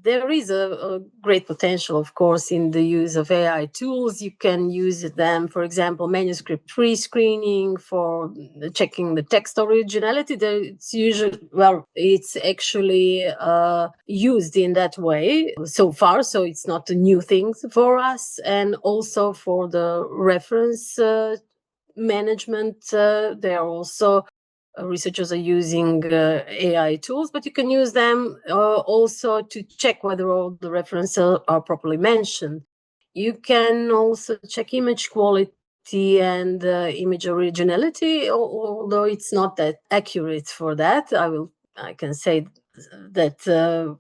there is a great potential, of course, in the use of AI tools. You can use them, for example, manuscript pre-screening for checking the text originality. It's actually used in that way so far, so it's not a new thing for us. And also for the reference management, there are also researchers are using AI tools, but you can use them also to check whether all the references are properly mentioned. You can also check image quality and image originality, although it's not that accurate for that. I can say that,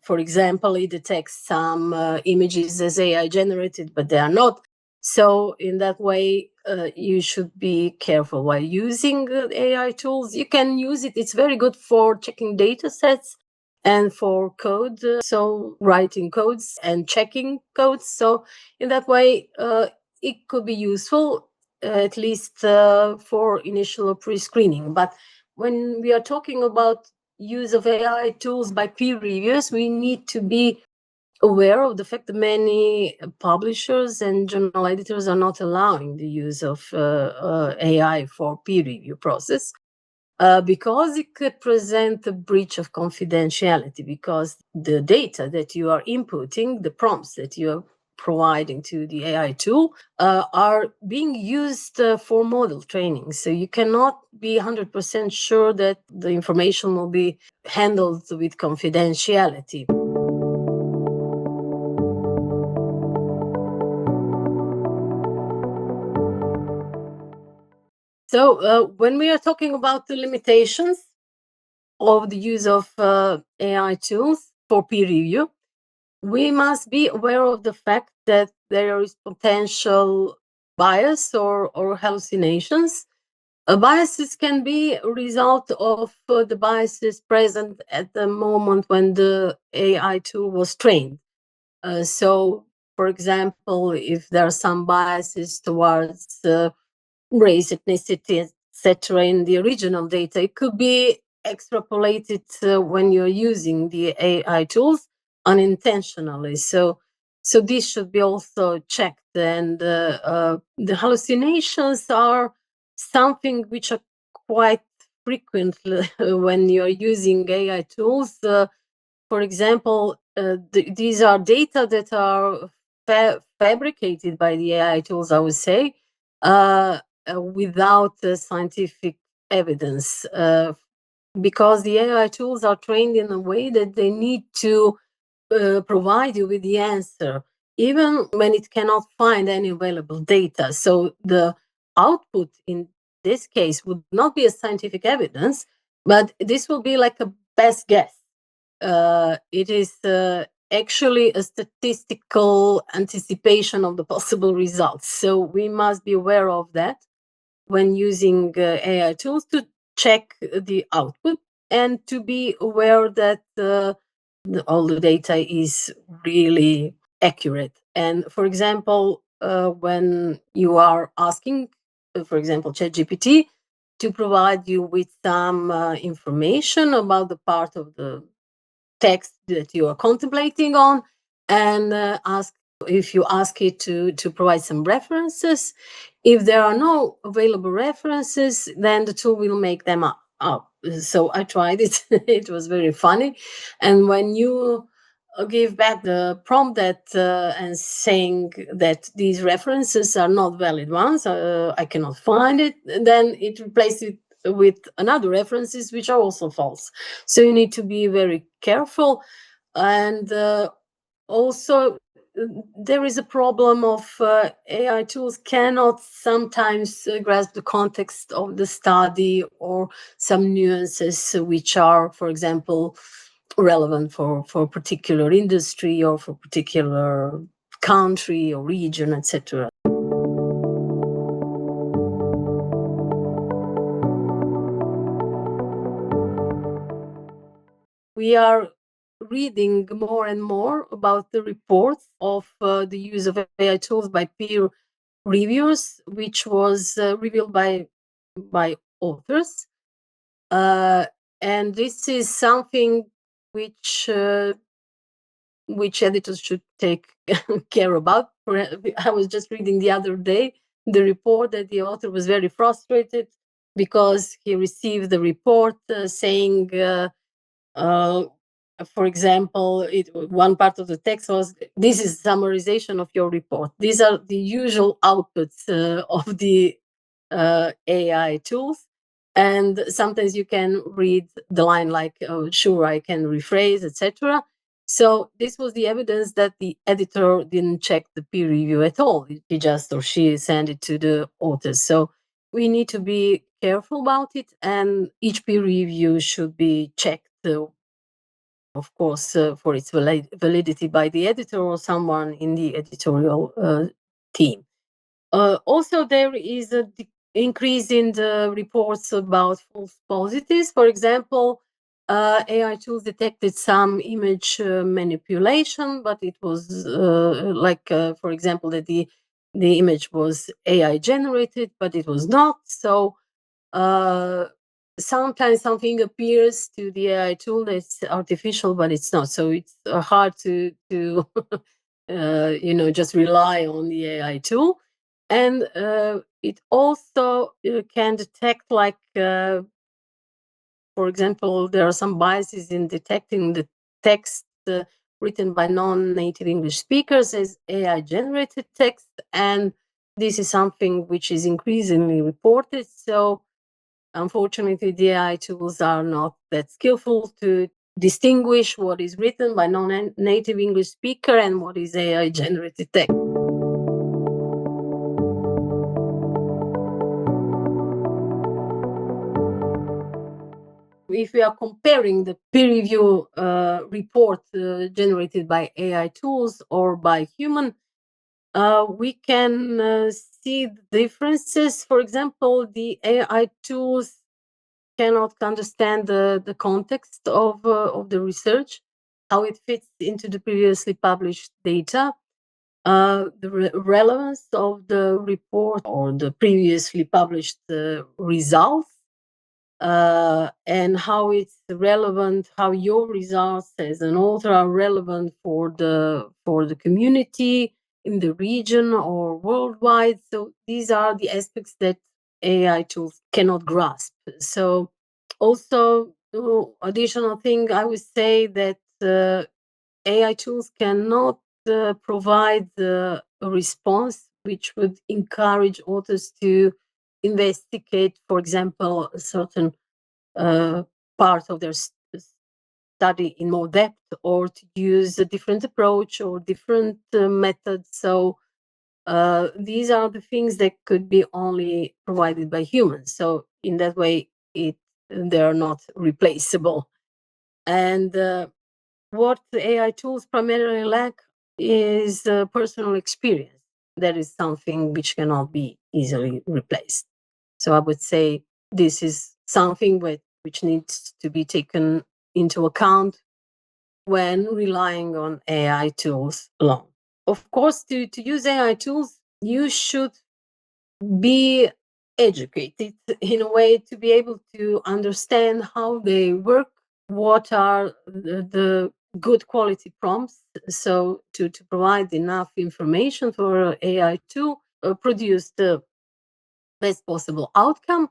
for example, it detects some images as AI generated, but they are not. So in that way, you should be careful while using AI tools. You can use it. It's very good for checking data sets and for code. So writing codes and checking codes. So in that way, it could be useful, at least for initial pre-screening. But when we are talking about use of AI tools by peer reviewers, we need to be aware of the fact that many publishers and journal editors are not allowing the use of AI for peer review process because it could present a breach of confidentiality, because the data that you are inputting, the prompts that you are providing to the AI tool are being used for model training. So you cannot be 100% sure that the information will be handled with confidentiality. So when we are talking about the limitations of the use of AI tools for peer review, we must be aware of the fact that there is potential bias or hallucinations. Biases can be a result of the biases present at the moment when the AI tool was trained. So, for example, if there are some biases towards race, ethnicity, etc., in the original data, it could be extrapolated when you're using the AI tools unintentionally. So this should be also checked. And the hallucinations are something which are quite frequent when you're using AI tools. For example, these are data that are fabricated by the AI tools, I would say, without scientific evidence, because the AI tools are trained in a way that they need to provide you with the answer, even when it cannot find any available data. So the output in this case would not be a scientific evidence, but this will be like a best guess. It is actually a statistical anticipation of the possible results. So we must be aware of that when using AI tools to check the output and to be aware that all the data is really accurate. And for example, when you are asking, for example, ChatGPT to provide you with some information about the part of the text that you are contemplating on, and if you ask it to provide some references, if there are no available references, then the tool will make them up. So I tried it. It was very funny. And when you give back the prompt that and saying that these references are not valid ones, I cannot find it, then it replaces it with another references which are also false. So you need to be very careful. And also there is a problem of AI tools cannot sometimes grasp the context of the study or some nuances which are, for example, relevant for particular industry or for particular country or region, etc. We are reading more and more about the reports of the use of AI tools by peer reviewers, which was revealed by authors. And this is something which which editors should take care about. I was just reading the other day the report that the author was very frustrated because he received the report saying, for example, one part of the text was, "This is summarization of your report. These are the usual outputs of the AI tools." And sometimes you can read the line like, "Oh, sure, I can rephrase, etc." So this was the evidence that the editor didn't check the peer review at all. He just, or she, sent it to the authors. So we need to be careful about it, and each peer review should be checked, of course, for its validity by the editor or someone in the editorial team. Also, there is a increase in the reports about false positives. For example, AI tools detected some image manipulation, but it was for example, that the image was AI generated, but it was not. So sometimes something appears to the AI tool that's artificial, but it's not. So it's hard to just rely on the AI tool. And it also can detect, for example, there are some biases in detecting the text written by non-native English speakers as AI-generated text, and this is something which is increasingly reported. So unfortunately, the AI tools are not that skillful to distinguish what is written by non-native English speaker and what is AI-generated text. If we are comparing the peer review report generated by AI tools or by human, we can see the differences. For example, the AI tools cannot understand the context of the research, how it fits into the previously published data, the relevance of the report or the previously published results, and how it's relevant, how your results as an author are relevant for the community in the region or worldwide. So these are the aspects that AI tools cannot grasp. So also, additional thing, I would say that AI tools cannot provide a response which would encourage authors to investigate, for example, a certain part of their study in more depth, or to use a different approach or different methods. So these are the things that could be only provided by humans. So in that way, they are not replaceable. And what the AI tools primarily lack is personal experience. That is something which cannot be easily replaced. So I would say this is something which needs to be taken into account when relying on AI tools alone. Of course, to use AI tools, you should be educated in a way to be able to understand how they work, what are the good quality prompts, so to provide enough information for AI to produce the best possible outcome.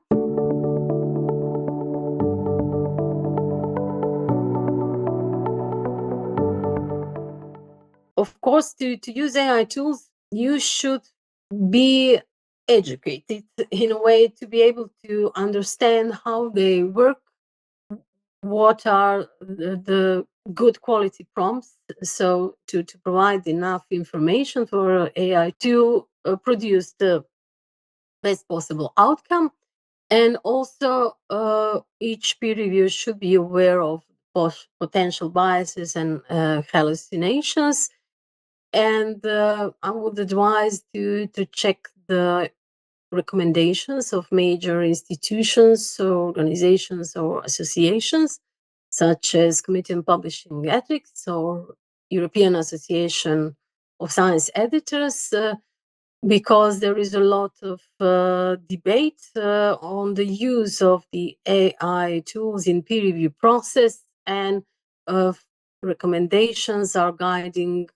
Of course, to use AI tools, you should be educated in a way to be able to understand how they work, what are the good quality prompts, so to provide enough information for AI to produce the best possible outcome. And also, each peer review should be aware of potential biases and hallucinations. And I would advise to check the recommendations of major institutions, or organizations, or associations, such as Committee on Publishing Ethics or European Association of Science Editors, because there is a lot of debate on the use of the AI tools in peer review process. And recommendations are guiding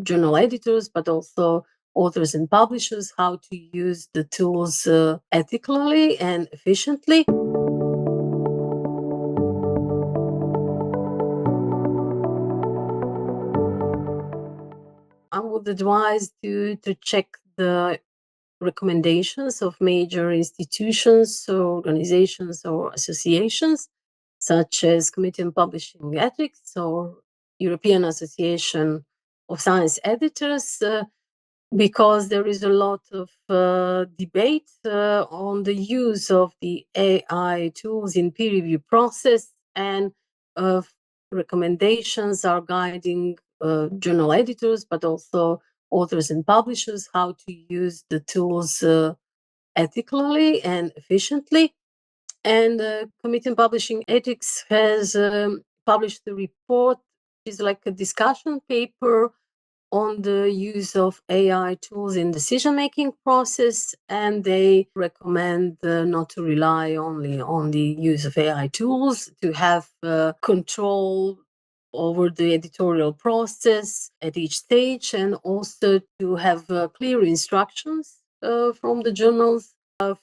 journal editors, but also authors and publishers how to use the tools ethically and efficiently. I would advise to check the recommendations of major institutions, or organizations, or associations, such as Committee on Publishing Ethics or European Association of Science Editors, because there is a lot of debate on the use of the AI tools in peer review process, and recommendations are guiding journal editors, but also authors and publishers how to use the tools ethically and efficiently. And Committee on Publishing Ethics has published a report, which is like a discussion paper on the use of AI tools in decision-making process, and they recommend not to rely only on the use of AI tools, to have control over the editorial process at each stage, and also to have clear instructions from the journals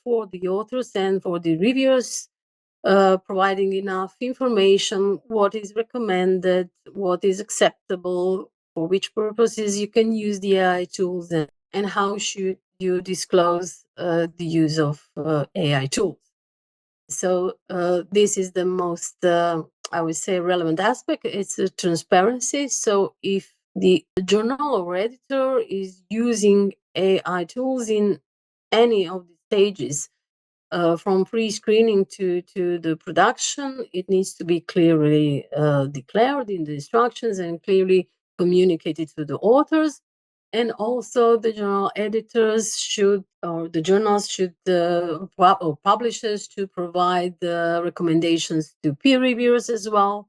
for the authors and for the reviewers, providing enough information, what is recommended, what is acceptable, for which purposes you can use the AI tools, and how should you disclose the use of AI tools. So this is the most, I would say, relevant aspect. It's transparency. So if the journal or editor is using AI tools in any of the stages, from pre-screening to the production, it needs to be clearly declared in the instructions and clearly communicated to the authors. And also the journal editors should, or the journals should, or publishers should provide recommendations to peer reviewers as well,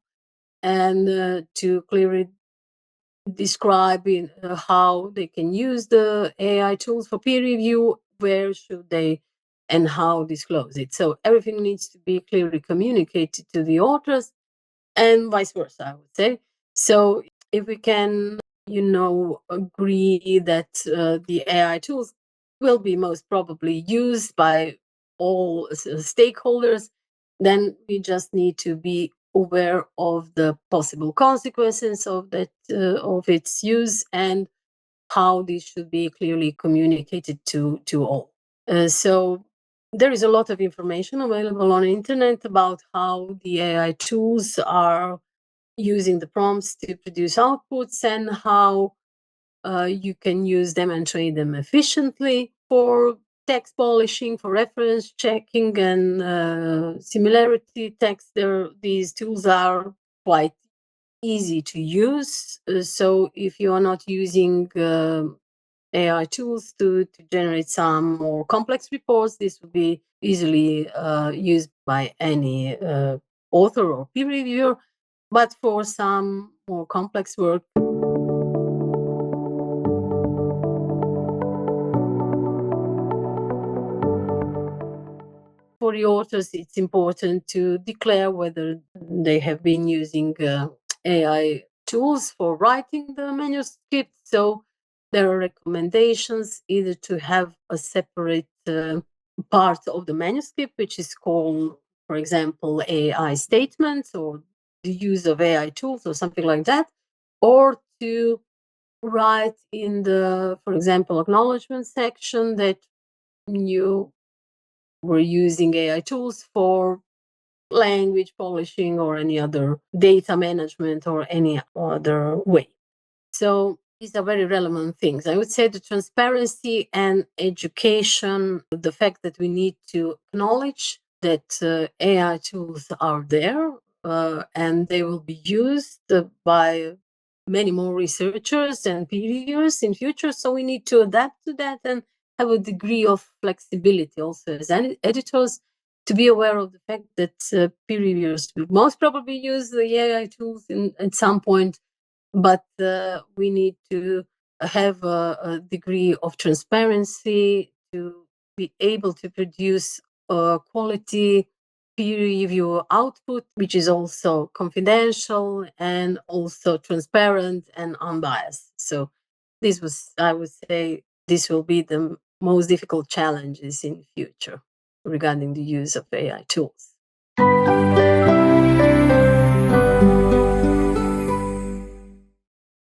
and to clearly describe how they can use the AI tools for peer review, where should they and how disclose it. So everything needs to be clearly communicated to the authors, and vice versa, I would say. So if we can, agree that the AI tools will be most probably used by all stakeholders, then we just need to be aware of the possible consequences of that of its use, and how this should be clearly communicated to all. So there is a lot of information available on the internet about how the AI tools are using the prompts to produce outputs, and how you can use them and train them efficiently for text polishing, for reference checking, and similarity text. These tools are quite easy to use. So if you are not using AI tools to generate some more complex reports, this would be easily used by any author or peer reviewer. But for some more complex work, for the authors, it's important to declare whether they have been using AI tools for writing the manuscript. So there are recommendations either to have a separate part of the manuscript, which is called, for example, AI statements, or the use of AI tools, or something like that, or to write in the, for example, acknowledgement section that you were using AI tools for language polishing or any other data management or any other way. So these are very relevant things. I would say the transparency and education, the fact that we need to acknowledge that AI tools are there and they will be used by many more researchers and peer reviewers in future. So we need to adapt to that and have a degree of flexibility also as editors, to be aware of the fact that peer reviewers will most probably use the AI tools at some point, but we need to have a degree of transparency to be able to produce quality peer review output, which is also confidential and also transparent and unbiased. So this was, I would say, this will be the most difficult challenges in the future regarding the use of AI tools.